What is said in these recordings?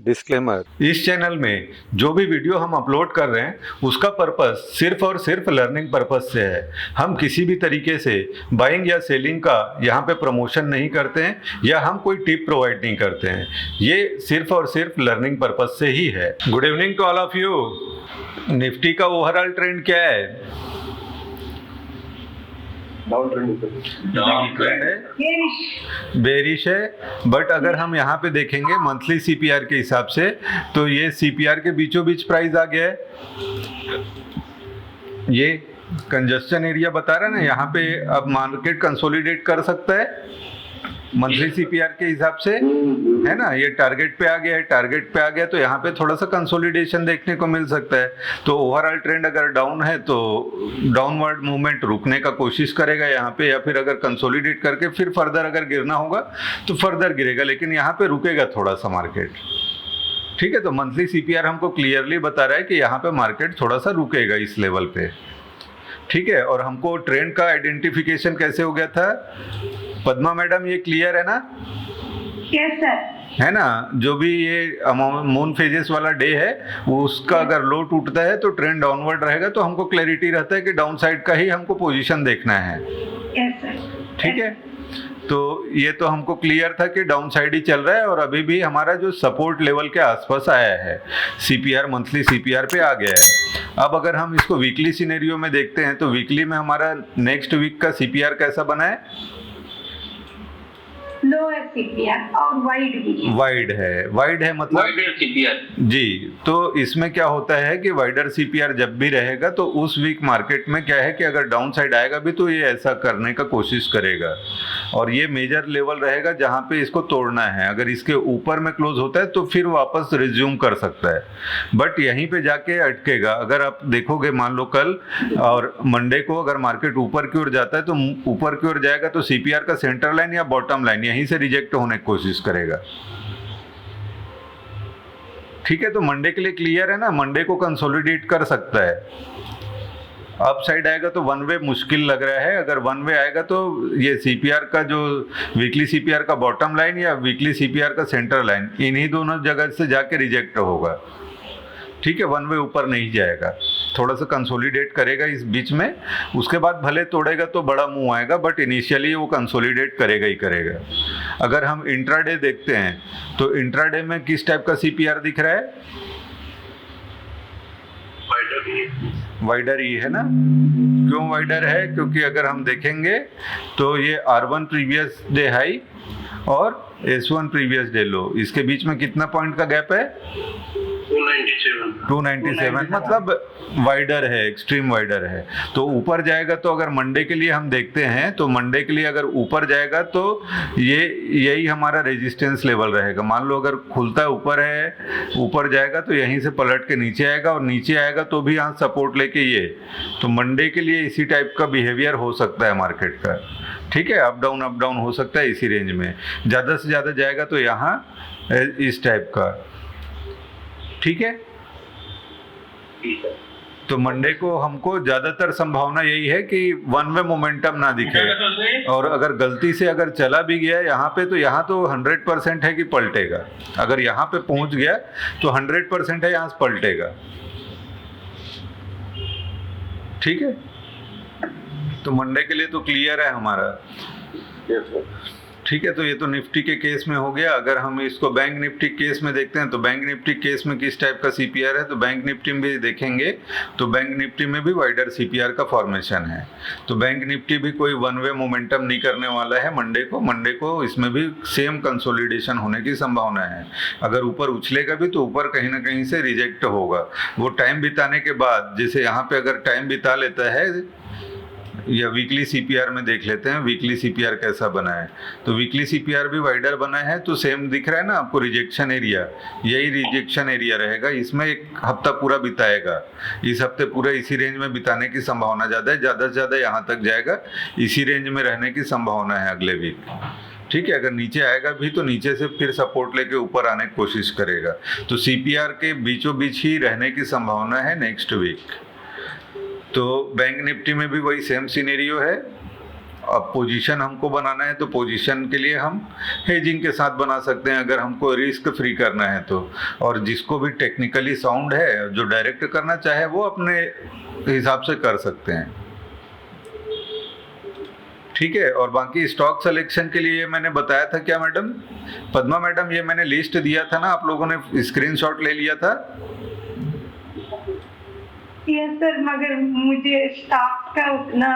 Disclaimer, इस channel में जो भी वीडियो हम अपलोड कर रहे हैं उसका पर्पस सिर्फ और सिर्फ लर्निंग पर्पस से है। हम किसी भी तरीके से बाइंग या सेलिंग का यहाँ पे प्रमोशन नहीं करते हैं या हम कोई टिप प्रोवाइड नहीं करते हैं। ये सिर्फ और सिर्फ लर्निंग पर्पस से ही है। Good evening to all of you. Nifty का ओवरऑल ट्रेंड क्या है? डाउन ट्रेंड है, बेरिश है। बट अगर हम यहाँ पे देखेंगे मंथली सीपीआर के हिसाब से तो ये सीपीआर के बीचों बीच प्राइस आ गया है। ये कंजस्शन एरिया बता रहा है ना, यहाँ पे अब मार्केट कंसोलिडेट कर सकता है मंथली सीपीआर के हिसाब से, है ना। ये टारगेट पे आ गया है, टारगेट पे आ गया तो यहाँ पे थोड़ा सा कंसोलिडेशन देखने को मिल सकता है। तो ओवरऑल ट्रेंड अगर डाउन है तो डाउनवर्ड मूवमेंट रुकने का कोशिश करेगा यहाँ पे, या फिर अगर कंसोलिडेट करके फिर फर्दर अगर गिरना होगा तो फर्दर गिरेगा, लेकिन यहाँ पे रुकेगा थोड़ा सा मार्केट। ठीक है, तो मंथली सीपीआर हमको क्लियरली बता रहा है कि यहाँ पे मार्केट थोड़ा सा रुकेगा इस लेवल पे। ठीक है, और हमको ट्रेंड का आइडेंटिफिकेशन कैसे हो गया था पद्मा मैडम, ये क्लियर है ना? Yes sir. है ना, जो भी ये मून फेजेस वाला डे है वो उसका अगर लो टूटता है तो ट्रेंड डाउनवर्ड रहेगा, तो हमको क्लैरिटी रहता है कि डाउन साइड का ही हमको पोजीशन देखना है। Yes sir. ठीक है, तो ये तो हमको क्लियर था कि डाउन साइड ही चल रहा है और अभी भी हमारा जो सपोर्ट लेवल के आसपास आया है, सीपीआर मंथली सीपीआर पे आ गया है। अब अगर हम इसको वीकली सिनेरियो में देखते हैं तो वीकली में हमारा नेक्स्ट वीक का सीपीआर कैसा बना है? लो है सीपीआर और वाइड भी है। वाइड है मतलब वाइडर सीपीआर जी। तो इसमें क्या होता है कि वाइडर सीपीआर जब भी रहेगा तो उस वीक मार्केट में क्या है कि अगर डाउन साइड आएगा भी तो ये ऐसा करने का कोशिश करेगा और ये मेजर लेवल रहेगा जहां पे इसको तोड़ना है। अगर इसके ऊपर में क्लोज होता है तो फिर वापस रिज्यूम कर सकता है, बट यहीं पे जाके अटकेगा। अगर आप देखोगे मान लो कल और मंडे को अगर मार्केट ऊपर की ओर जाता है तो ऊपर की ओर जाएगा तो सीपीआर का सेंटर लाइन या बॉटम लाइन यहीं से रिजेक्ट होने की कोशिश करेगा। ठीक है, तो मंडे के लिए क्लियर है ना, मंडे को कंसोलिडेट कर सकता है। अप साइड आएगा तो वन वे मुश्किल लग रहा है, अगर वन वे आएगा तो ये सीपीआर का जो वीकली सीपीआर का बॉटम लाइन या वीकली सीपीआर का सेंटर लाइन, इन्हीं दोनों जगह से जाके रिजेक्ट होगा। ठीक है, वन वे ऊपर नहीं जाएगा, थोड़ा सा कंसोलिडेट करेगा इस बीच में, उसके बाद भले तोड़ेगा तो बड़ा मूव आएगा, बट इनिशियली वो कंसोलिडेट करेगा ही करेगा। अगर हम इंट्राडे देखते हैं तो इंट्राडे में किस टाइप का सीपीआर दिख रहा है? वाइडर ही है ना। क्यों वाइडर है? क्योंकि अगर हम देखेंगे तो ये R1 प्रीवियस डे हाई और S1 प्रीवियस डे लो, इसके बीच में कितना पॉइंट का गैप है? 297 मतलब वाइडर है, एक्सट्रीम वाइडर है। तो ऊपर जाएगा तो अगर मंडे के लिए हम देखते हैं तो मंडे के लिए अगर ऊपर जाएगा तो यही हमारा रेजिस्टेंस लेवल रहेगा। मान लो अगर खुलता है ऊपर है, ऊपर जाएगा तो यहीं से पलट के नीचे आएगा और नीचे आएगा तो भी यहाँ सपोर्ट लेके ये, तो मंडे के लिए इसी टाइप का बिहेवियर हो सकता है मार्केट का। ठीक है, अप डाउन हो सकता है इसी रेंज में, ज़्यादा से ज़्यादा जाएगा तो यहाँ इस टाइप का। ठीक है, तो मंडे को हमको ज्यादातर संभावना यही है कि वन वे मोमेंटम ना दिखे, और अगर गलती से अगर चला भी गया यहाँ पे तो यहाँ तो 100% है कि पलटेगा। अगर यहाँ पे पहुंच गया तो 100% है यहाँ से पलटेगा। ठीक है, तो मंडे के लिए तो क्लियर है हमारा। ठीक है, तो ये तो निफ्टी के केस में हो गया। अगर हम इसको बैंक निफ्टी केस में देखते हैं तो बैंक निफ्टी केस में किस टाइप का सीपीआर है, तो बैंक निफ्टी में भी देखेंगे तो बैंक निफ्टी में भी वाइडर सीपीआर का फॉर्मेशन है। तो बैंक निफ्टी भी कोई वन वे मोमेंटम नहीं करने वाला है मंडे को इसमें भी सेम कंसोलिडेशन होने की संभावना है। अगर ऊपर उछलेगा भी तो ऊपर कहीं ना कहीं से रिजेक्ट होगा। वो टाइम बिताने के बाद, जैसे यहाँ पे अगर टाइम बिता लेता है, या वीकली सीपीआर में देख लेते हैं वीकली सीपीआर कैसा बना है। तो वीकली सीपीआर भी वाइडर बना है, तो सेम दिख रहा है ना आपको रिजेक्शन एरिया, यही रिजेक्शन एरिया रहेगा। इसमें एक हफ्ता पूरा बिताएगा, इस हफ्ते पूरा इसी रेंज में बिताने की संभावना ज़्यादा है, ज़्यादा से ज़्यादा यहाँ तक जाएगा, इसी रेंज में रहने की संभावना है अगले वीक। ठीक है, अगर नीचे आएगा भी तो नीचे से फिर सपोर्ट लेके ऊपर आने की कोशिश करेगा। तो सीपीआर के बीचों बीच ही रहने की संभावना है नेक्स्ट वीक। तो बैंक निफ्टी में भी वही सेम सिनेरियो है। अब पोजीशन हमको बनाना है तो पोजीशन के लिए हम हेजिंग के साथ बना सकते हैं अगर हमको रिस्क फ्री करना है तो। और जिसको भी टेक्निकली साउंड है, जो डायरेक्ट करना चाहे वो अपने हिसाब से कर सकते हैं। ठीक है। और बाकी स्टॉक सिलेक्शन के लिए मैंने बताया था क्या मैडम, पद्मा मैडम, ये मैंने लिस्ट दिया था ना, आप लोगों ने स्क्रीनशॉट ले लिया था? यस सर, मगर मुझे स्टॉक का उतना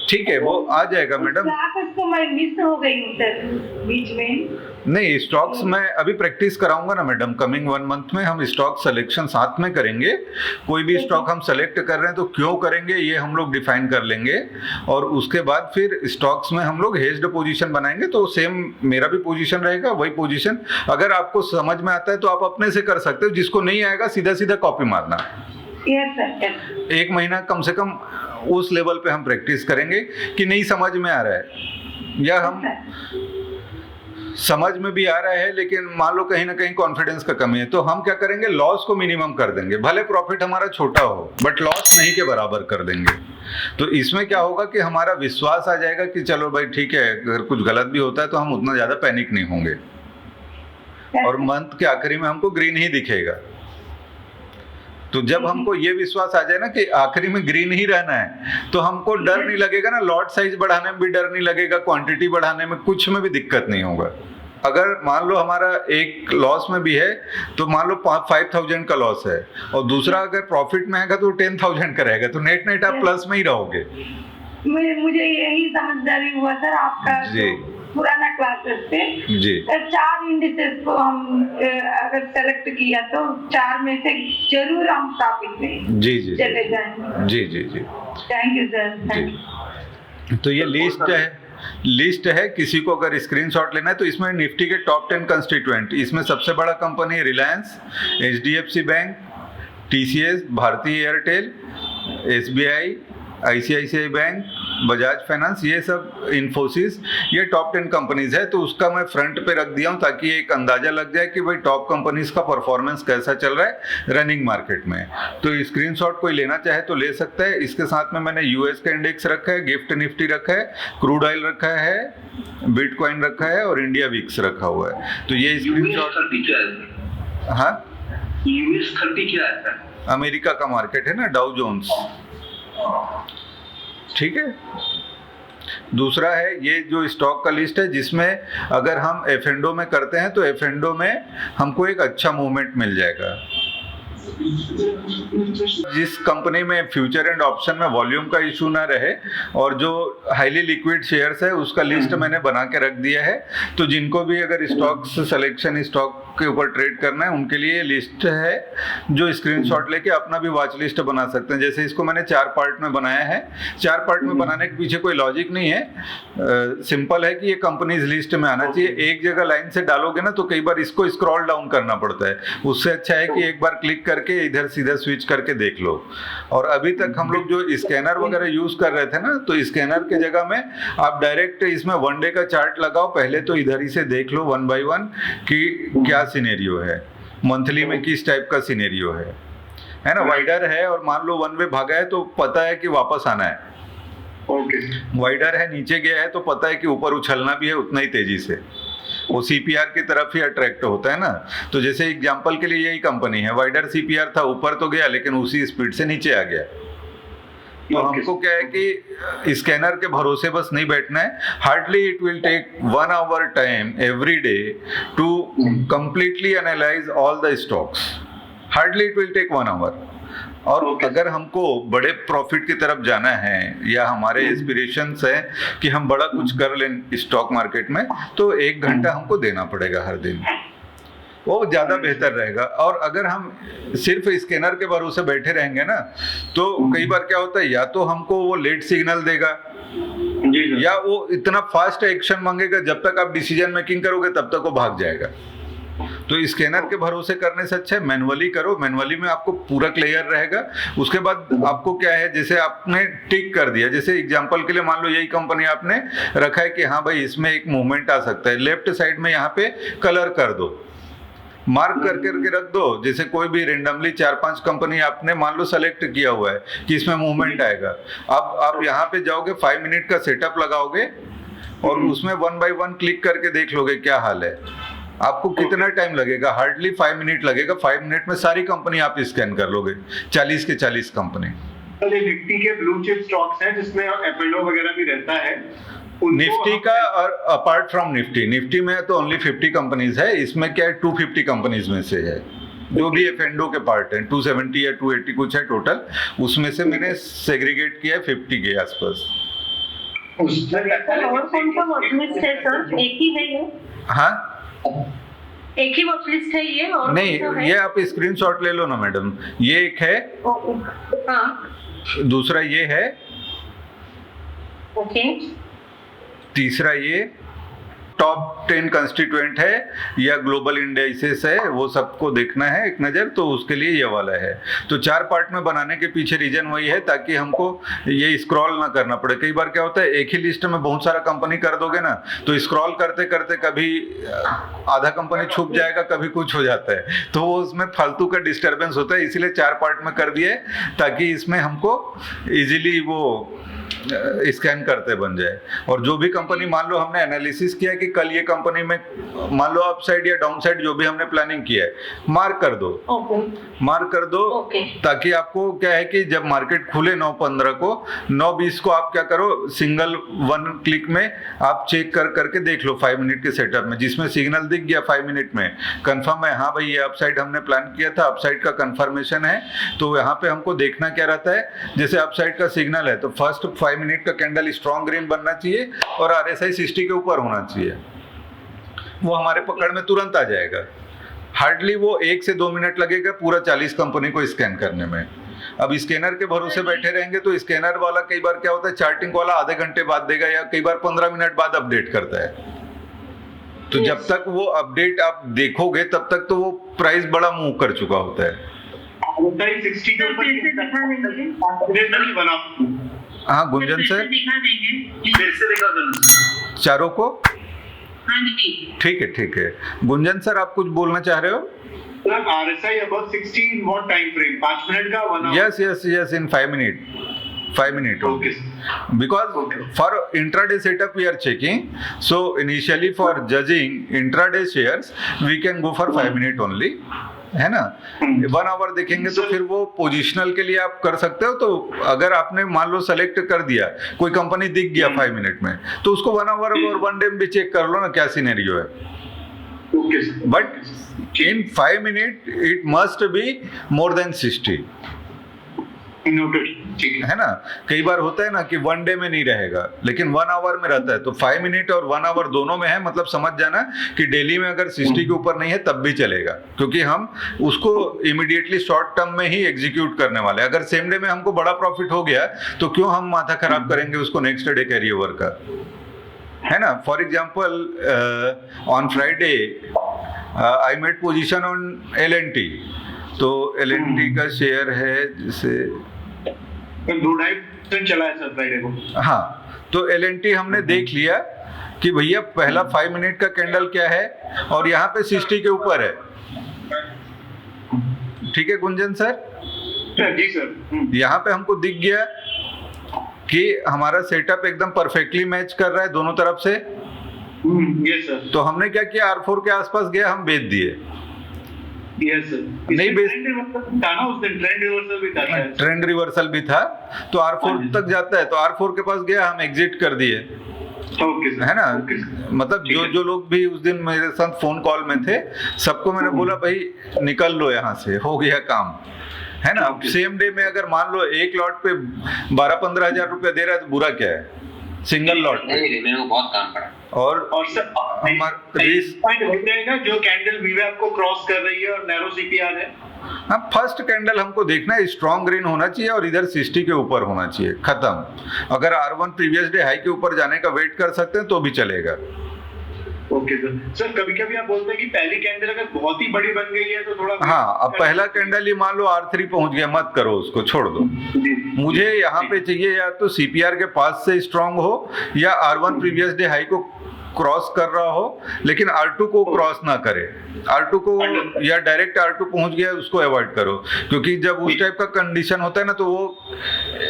ठीक है, वो आ जाएगा मैडम। क्लासेस तो मैं मिस हो गई हूँ सर बीच में। नहीं, स्टॉक्स में अभी प्रैक्टिस कराऊंगा ना मैडम, कमिंग 1 मंथ में हम स्टॉक सिलेक्शन साथ में करेंगे। कोई भी स्टॉक हम सेलेक्ट कर रहे हैं तो क्यों करेंगे ये हम लोग डिफाइन कर लेंगे, और उसके बाद फिर स्टॉक्स में हम लोग हेज्ड पोजीशन बनाएंगे। तो सेम मेरा भी पोजीशन रहेगा, वही पोजीशन अगर आपको समझ में आता है तो आप अपने से कर सकते हो, जिसको नहीं आएगा सीधा सीधा कॉपी मारना। Yes sir. 1 महीना कम से कम उस लेवल पे हम प्रैक्टिस करेंगे कि नहीं समझ में आ रहा है, या हम समझ में भी आ रहा है लेकिन मान लो कहीं ना कहीं कॉन्फिडेंस का कमी है, तो हम क्या करेंगे, लॉस को मिनिमम कर देंगे। भले प्रॉफिट हमारा छोटा हो बट लॉस नहीं के बराबर कर देंगे। तो इसमें क्या होगा कि हमारा विश्वास आ जाएगा कि चलो भाई ठीक है, अगर कुछ गलत भी होता है तो हम उतना ज्यादा पैनिक नहीं होंगे, और मंथ के आखिरी में हमको ग्रीन ही दिखेगा। तो जब हमको ये विश्वास आ जाए ना कि आखिरी में ग्रीन ही रहना है, तो हमको डर नहीं लगेगा ना, लॉट साइज बढ़ाने में भी डर नहीं लगेगा, क्वांटिटी बढ़ाने में कुछ में भी दिक्कत नहीं होगा। अगर मान लो हमारा एक लॉस में भी है तो मान लो 5,000 का लॉस है, और दूसरा अगर प्रॉफिट में आएगा तो 10,000 का रहेगा, तो नेट नेट आप प्लस में ही रहोगे। मुझे यही समझदारी हुआ सर आपका जी। पुराना क्लासेस से जी। 4 इंडिसेस को हम अगर सेलेक्ट किया तो 4 में से जरूर हम टॉपिक में जी जी चले जाएंगे। जी जी जी। Thank you sir. Thank you. तो ये लिस्ट है, किसी को अगर स्क्रीनशॉट लेना है तो इसमें निफ्टी के टॉप 10 कंस्टिट्यूएंट, इसमें सबसे बड़ा कंपनी है Reliance, HDFC bank, TCS, Bharti Airtel, SBI, ICICI bank, Bajaj finance, ये सब, इन्फोसिस, ये टॉप 10 कंपनीज है। तो उसका मैं फ्रंट पे रख दिया हूँ ताकि एक अंदाजा लग जाए कि भाई टॉप कंपनीज का परफॉर्मेंस कैसा चल रहा है रनिंग मार्केट में। तो स्क्रीनशॉट कोई लेना चाहे तो ले सकता है। इसके साथ में मैंने यूएस का इंडेक्स रखा है, गिफ्ट निफ्टी रखा है, क्रूड ऑयल रखा है, बिटकॉइन रखा है, और इंडिया विक्स रखा हुआ है। तो ये स्क्रीनशॉट, हाँ, US 30 क्या है? अमेरिका का मार्केट है ना, डाउ जोन्स। ठीक है। दूसरा है ये जो स्टॉक का लिस्ट है, जिसमें अगर हम एफ&ओ में करते हैं तो एफ&ओ में हमको एक अच्छा मूवमेंट मिल जाएगा। जिस कंपनी में फ्यूचर एंड ऑप्शन में वॉल्यूम का इशू ना रहे और जो हाईली लिक्विड शेयर्स है उसका लिस्ट मैंने बना के रख दिया है। तो जिनको भी अगर स्टॉक सिलेक्शन स्टॉक के ऊपर ट्रेड करना है उनके लिए लिस्ट है, जो स्क्रीनशॉट लेके अपना भी वॉच लिस्ट बना सकते हैं। जैसे इसको मैंने 4 पार्ट में बनाया है। 4 पार्ट में बनाने के पीछे कोई लॉजिक नहीं है, सिंपल है कि ये कंपनीज लिस्ट में आना चाहिए। एक जगह लाइन से डालोगे ना तो कई बार इसको स्क्रॉल डाउन करना पड़ता है, उससे अच्छा है कि एक बार क्लिक करके इधर सीधा स्विच करके देख लो। और अभी तक हम लोग जो स्कैनर वगैरह यूज कर रहे थे ना, तो स्कैनर के जगह में आप डायरेक्ट इसमें 1 डे का चार्ट लगाओ, पहले तो इधर ही से देख लो 1 बाय 1 कि क्या सिनेरियो है, मंथली में किस टाइप का सिनेरियो है ना। वाइडर है और मान लो 1 वे भागा है तो पता है कि वापस आना है। वाइडर है, नीचे गया है तो पता है कि ऊपर उछलना भी है उतना ही तेजी से, वो सीपीआर की तरफ ही अट्रैक्ट होता है ना। तो जैसे एग्जांपल के लिए यही कंपनी है, वाइडर सीपीआर था, ऊपर तो गया लेकिन उसी स्पीड से नीचे आ गया। तो हमको क्या है कि स्कैनर के भरोसे बस नहीं बैठना है। Hardly it will take 1 hour time every day to completely analyse all the stocks. Hardly it will take 1 hour. और अगर हमको बड़े प्रॉफिट की तरफ जाना है या हमारे एस्पिरेशंस है कि हम बड़ा कुछ कर लें स्टॉक मार्केट में, तो 1 घंटा हमको देना पड़ेगा हर दिन, वो ज़्यादा बेहतर रहेगा। और अगर हम सिर्फ स्कैनर के भरोसे बैठे रहेंगे ना, तो कई बार क्या होता है, या तो हमको वो लेट सिग्नल देगा या वो इतना फास्ट एक्शन मांगेगा, जब तक आप डिसीजन मेकिंग करोगे तब तक वो भाग जाएगा। तो स्कैनर के भरोसे करने से अच्छा है मैनुअली करो। मैनुअली में आपको पूरा क्लियर रहेगा। उसके बाद आपको क्या है, जैसे आपने टिक कर दिया, जैसे एग्जांपल के लिए मान लो यही कंपनी आपने रखा है कि हाँ भाई इसमें एक मूवमेंट आ सकता है, लेफ्ट साइड में यहाँ पे कलर कर दो, मार्क कर करके रख दो। जैसे कोई भी रेंडमली 4-5 कंपनी आपने मान लो सेलेक्ट किया हुआ है कि इसमें मूवमेंट आएगा। अब आप यहाँ पे जाओगे, 5 मिनट का सेटअप लगाओगे और उसमें 1 बाय 1 क्लिक करके देख लोगे क्या हाल है। आपको कितना टाइम लगेगा? हार्डली 5 मिनट लगेगा। 5 मिनट में सारी कंपनी आप स्कैन कर लोगे, 40 के 40 कंपनी। निफ्टी के ब्लू चिप स्टॉक्स हैं जिसमें एपोलो वगैरह भी रहता है, निफ्टी का और अपार्ट फ्रॉम निफ्टी में तो ओनली 50 कंपनीज है। इसमें क्या है, 250 कंपनीज में से है जो भी एफएनडो के पार्ट हैं, 270 या 280 कुछ है टोटल, उसमें से मैंने सेग्रीगेट किया है 50 के आसपास। सर और कौन सा वॉचलिस्ट है सर? एक ही है ये? हाँ, एक ही वॉचलिस्ट है ये और नहीं, कौन सा है? ये आप स्क्रीनशॉट ले लो ना मैडम। ये एक है, हाँ, दूसरा ये है, ओके, तीसरा ये टॉप 10 कंस्टिट्यूएंट है या ग्लोबल इंडेक्सेस है, वो सबको देखना है एक नज़र, तो उसके लिए ये वाला है। तो 4 पार्ट में बनाने के पीछे रीजन वही है ताकि हमको ये स्क्रॉल ना करना पड़े। कई बार क्या होता है, एक ही लिस्ट में बहुत सारा कंपनी कर दोगे ना, तो स्क्रॉल करते करते कभी आधा कंपनी छुप जाएगा, कभी कुछ हो जाता है, तो वो उसमें फालतू का डिस्टर्बेंस होता है। इसीलिए 4 पार्ट में कर दिए ताकि इसमें हमको इजीली वो स्कैन करते बन जाए। और जो भी कंपनी मान लो हमने एनालिसिस किया कि कल ये कंपनी में मान लो अपसाइड या डाउनसाइड जो भी हमने प्लानिंग किया है, मार्क कर दो, मार्क कर दो, ताकि आपको क्या है कि जब मार्केट खुले 9:15 को, 9:20 को आप क्या करो, सिंगल 1 क्लिक में आप चेक कर करके देख लो 5 मिनट के सेटअप में, जिसमें सिग्नल दिख गया 5 मिनट में, कंफर्म है हाँ भाई ये अपसाइड हमने प्लान किया था, अपसाइड का कंफर्मेशन है, तो यहाँ पे हमको देखना क्या रहता है, जैसे अपसाइड का सिग्नल है तो फर्स्ट 5 मिनट का कैंडल स्ट्रॉन्ग ग्रीन बनना चाहिए और RSI 60 के ऊपर होना चाहिए, वो हमारे पकड़ में तुरंत आ जाएगा। हार्डली वो 1 से 2 मिनट लगेगा पूरा 40 कंपनी को स्कैन करने में। अब स्कैनर के भरोसे बैठे रहेंगे तो स्कैनर वाला कई बार क्या होता है, चार्टिंग वाला आधे घंटे बाद देगा या कई बार 15 मिनट बाद अपडेट करता है, तो जब तक वो अपडेट आप देखोगे तब तक तो वो प्राइस बड़ा मूव कर चुका होता है। हाँ गुंजन सर, फिर से दिखा दो चारों को। हाँ जी, ठीक है। गुंजन सर आप कुछ बोलना चाह रहे हो? RSI above 60 in what time frame? 5 minute का 1 hour? Yes, in 5 minutes. Okay. Because for intraday setup we are checking. So initially for judging intraday shares we can go for 5 minutes only. है ना, 1 our देखेंगे तो फिर वो positional के लिए आप कर सकते हो। तो अगर आपने मान लो सेलेक्ट कर दिया, कोई कंपनी दिख गया 5 मिनट में, तो उसको 1 आवर और 1 डे भी चेक कर लो ना क्या सिनेरियो है। But in 5 minute it must be more than 60, है ना। कई बार होता है ना कि 1 डे में नहीं रहेगा लेकिन 1 आवर में रहता है, तो 5 मिनट और 1 आवर दोनों में है, मतलब समझ जाना कि डेली में अगर 60 के ऊपर नहीं है तब भी चलेगा, क्योंकि हम उसको इमीडिएटली शॉर्ट टर्म में ही एग्जीक्यूट करने वाले हैं। अगर सेम डे में हमको बड़ा प्रॉफिट हो गया तो क्यों हम माथा खराब करेंगे उसको नेक्स्ट डे कैरी ओवर का, है ना। For example on Friday I made position on L&T, तो L&T का शेयर है जैसे 2-2.5% चला है सर फ्राइडे को। हाँ, तो L&T हमने देख लिया कि भैया पहला 5 मिनट का कैंडल क्या है और यहाँ पे 60 के ऊपर है। ठीक है गुंजन सर? जी सर। यहाँ पे हमको दिख गया कि हमारा सेटअप एकदम परफेक्टली मैच कर रहा है दोनों तरफ से। Yes sir. तो हमने क्या किया, R4 के आसपास गया, हम बेच दिए। Yes sir. नहीं बेच था ना उस दिन, ट्रेंड रिवर्सल भी था। ट्रेंड रिवर्सल भी था, तो R4 तक जाता है, तो R4 के पास गया, हम एग्जिट कर दिए, है ना। मतलब जो लोग भी उस दिन मेरे साथ फोन कॉल में थे, सबको मैंने बोला भाई निकल लो यहाँ से, हो गया काम, है ना। सेम डे में अगर मान लो एक लॉट पे 12-15 हजार रुपया दे रहा है तो बुरा क्या है, सिंगल लॉट मेरे को बहुत काम पड़ा। और सर पॉइंट हो जाएगा जो कैंडल वीवे आपको क्रॉस कर रही है और नैरो सीपीआर है। हाँ, फर्स्ट कैंडल हमको देखना है, स्ट्रॉन्ग ग्रीन होना चाहिए और इधर 60 के ऊपर होना चाहिए, खत्म। अगर R1 प्रीवियस डे हाई के ऊपर जाने का वेट कर सकते हैं तो भी चलेगा। Okay sir. कभी कभी आप बोलते हैं कि पहली कैंडल अगर बहुत ही बड़ी बन गई है तो थोड़ा, हाँ, अब पहला कैंडल ही मान लो R3 पहुंच गया, मत करो उसको, छोड़ दो। मुझे यहाँ पे चाहिए या तो CPR के पास से स्ट्रॉन्ग हो या R1 प्रीवियस डे हाई को क्रॉस कर रहा हो लेकिन R2 को क्रॉस ना करे, R2 को या डायरेक्ट R2 पहुंच गया उसको अवॉइड करो, क्योंकि जब उस टाइप का कंडीशन होता है ना तो वो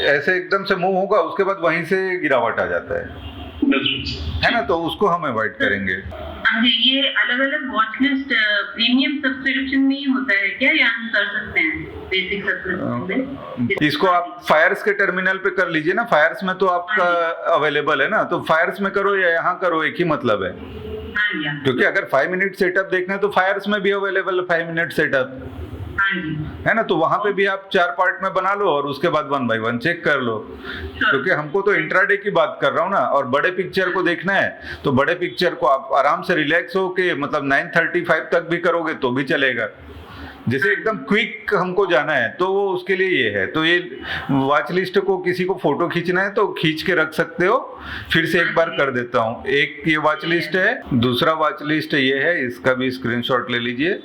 ऐसे एकदम से मूव होगा, उसके बाद वहीं से गिरावट आ जाता है ना, तो उसको हम अवॉइड करेंगे। ये अलग अलग वॉच लिस्ट प्रीमियम सब्सक्रिप्शन में ही होता है क्या, या हम कर सकते हैं बेसिक सब्सक्रिप्शन में? इसको आप फायर्स के टर्मिनल पे कर लीजिए ना, फायर्स में तो आपका अवेलेबल है ना, तो फायर्स में करो या यहाँ करो, एक ही मतलब है। क्योंकि अगर 5 मिनट सेटअप देखना है तो फायर्स में भी अवेलेबल है 5 मिनट सेटअप, है ना, तो वहां पे भी आप 4 पार्ट में बना लो और उसके बाद 1 बाय 1 चेक कर लो। क्योंकि हमको तो इंट्राडे की बात कर रहा हूँ ना, और बड़े पिक्चर को देखना है तो बड़े पिक्चर को आप आराम से रिलैक्स हो के मतलब 9:35 तक भी करोगे तो भी चलेगा। जैसे एकदम क्विक हमको जाना है तो वो उसके लिए ये है। तो ये वॉच लिस्ट को किसी को फोटो खींचना है तो खींच के रख सकते हो। फिर से एक बार कर देता हूँ, एक ये वॉच लिस्ट है, दूसरा वॉच लिस्ट ये है, इसका भी स्क्रीनशॉट ले लीजिए।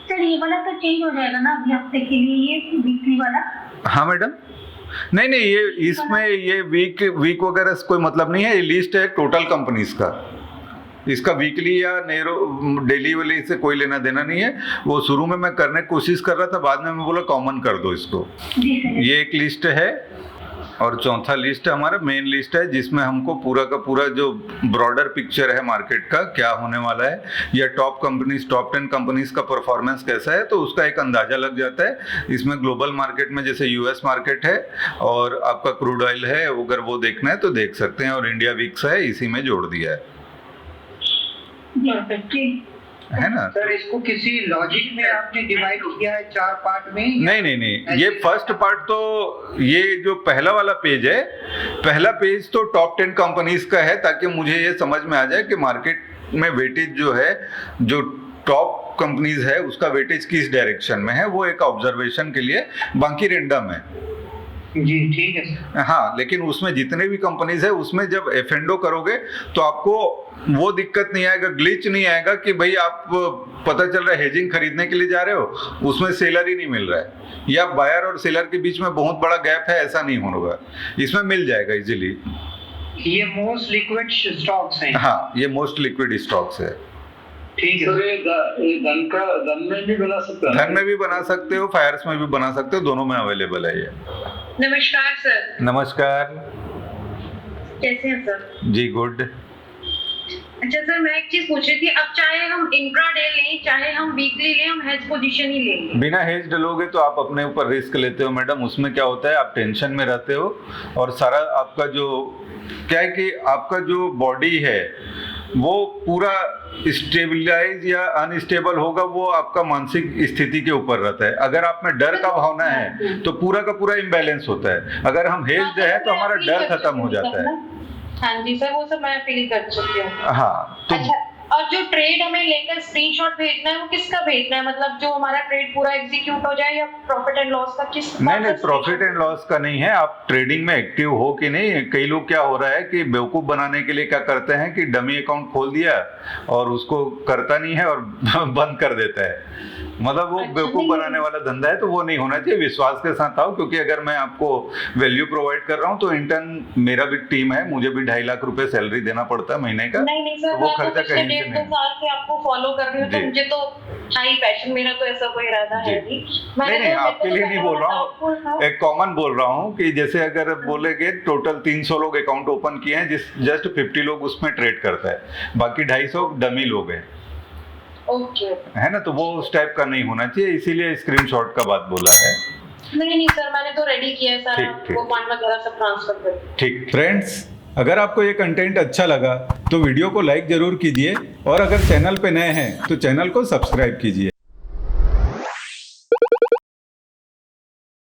सर ये वाला तो चेंज हो जाएगा ना अभी हफ्ते के लिए, ये वीकली वाला? हाँ मैडम, नहीं ये इसमें ये वीक वगैरह कोई मतलब नहीं है, ये लिस्ट है टोटल कंपनीज का, इसका वीकली या डेली वाली से कोई लेना देना नहीं है। वो शुरू में मैं करने की कोशिश कर रहा था, बाद में मैं बोला कॉमन कर दो इसको। ये एक लिस्ट है और चौथा लिस्ट है हमारा मेन लिस्ट है, जिसमें हमको पूरा का पूरा जो ब्रॉडर पिक्चर है मार्केट का क्या होने वाला है या टॉप 10 कंपनीज का परफॉर्मेंस कैसा है, तो उसका एक अंदाजा लग जाता है। इसमें ग्लोबल मार्केट में जैसे यूएस मार्केट है और आपका क्रूड ऑयल है, अगर वो देखना है तो देख सकते हैं, और इंडिया विक्स है, इसी में जोड़ दिया है ना। सर इसको किसी लॉजिक में आपने डिवाइड किया है 4 पार्ट में? नहीं, ये फर्स्ट पार्ट तो ये जो पहला वाला पेज है, पहला पेज तो टॉप 10 कंपनीज का है, ताकि मुझे ये समझ में आ जाए कि मार्केट में वेटेज जो है, जो टॉप कंपनीज है उसका वेटेज किस डायरेक्शन में है, वो एक ऑब्जर्वेशन के लिए, बाकी रेंडम है जी। ठीक है। हाँ, लेकिन उसमें जितने भी कंपनीज है उसमें जब F&O करोगे तो आपको वो दिक्कत नहीं आएगा, ग्लिच नहीं आएगा कि भाई आप पता चल रहा है हेजिंग खरीदने के लिए जा रहे हो, उसमें सेलर ही नहीं मिल रहा है, या बायर और सेलर के बीच में बहुत बड़ा गैप है, ऐसा नहीं होगा, इसमें मिल जाएगा इजीली। ये मोस्ट लिक्विड स्टॉक्स हैं? हाँ, ये मोस्ट लिक्विड स्टॉक्स है। ठीक है। सर ये गन में भी बना सकते हैं? धन में भी बना सकते हो, फायर्स में भी बना सकते हो, दोनों में अवेलेबल है ये। नमस्कार सर। नमस्कार, कैसे हैं सर? जी गुड। अच्छा सर, मैं एक चीज पूछ रही थी, अब चाहे हम इंट्राडे लें चाहे हम वीकली लें, हम हेज पोजीशन ही लेंगे? बिना हेज डलोगे तो आप अपने ऊपर रिस्क लेते हो मैडम, उसमें क्या होता है आप टेंशन में रहते हो, और सारा आपका जो क्या है कि आपका जो बॉडी है वो पूरा स्टेबलाइज या अनस्टेबल होगा, वो आपका मानसिक स्थिति के ऊपर रहता है। अगर आप में डर का भावना है तो पूरा का पूरा इम्बैलेंस होता है, अगर हम हेज्ड है तो हमारा डर खत्म हो जाता है। हाँ जी सर, वो सब मैं फील कर चुकी हूँ। हाँ तो अच्छा, और जो ट्रेड हमें लेकर स्क्रीनशॉट भेजना है वो किसका भेजना है, मतलब जो हमारा ट्रेड पूरा एग्जीक्यूट हो जाए, या प्रॉफिट एंड लॉस का? किस? नहीं, प्रॉफिट एंड लॉस का नहीं है, आप ट्रेडिंग में एक्टिव हो कि नहीं। कई लोग क्या हो रहा है कि बेवकूफ बनाने के लिए क्या करते हैं कि डमी अकाउंट खोल दिया और उसको करता नहीं है और बंद कर देता है, मतलब वो बेवकूफ बनाने वाला धंधा है, तो वो नहीं होना चाहिए। विश्वास के साथ आओ, क्योंकि अगर मैं आपको वैल्यू प्रोवाइड कर रहा हूँ तो इंटर्न मेरा भी टीम है, मुझे भी 2.5 लाख रुपए सैलरी देना पड़ता है महीने का। नहीं सर, वो खर्चा कहीं से 1.5-2 साल से आपको फॉलो कर रही हूँ, तो मुझे तो हाई पैशन, मेरा तो ऐसा कोई इरादा है नहीं। नहीं, आपके लिए नहीं बोल रहा हूँ, एक कॉमन बोल रहा हूँ कि जैसे अगर बोलेगे टोटल 300 लोग अकाउंट ओपन किए हैं, जस्ट 50 लोग उसमें ट्रेड करता है, बाकी 250 डमी लोग हैं। ओके, है ना, तो वो उस टाइप का नहीं होना चाहिए, इसीलिए स्क्रीनशॉट का बात बोला है। नहीं सर, मैंने तो रेडी किया है सारा, ठीक। वो फंड वगैरह सब ट्रांसफर कर। ठीक फ्रेंड्स, अगर आपको ये कंटेंट अच्छा लगा तो वीडियो को लाइक जरूर कीजिए, और अगर चैनल पे नए हैं तो चैनल को सब्सक्राइब कीजिए।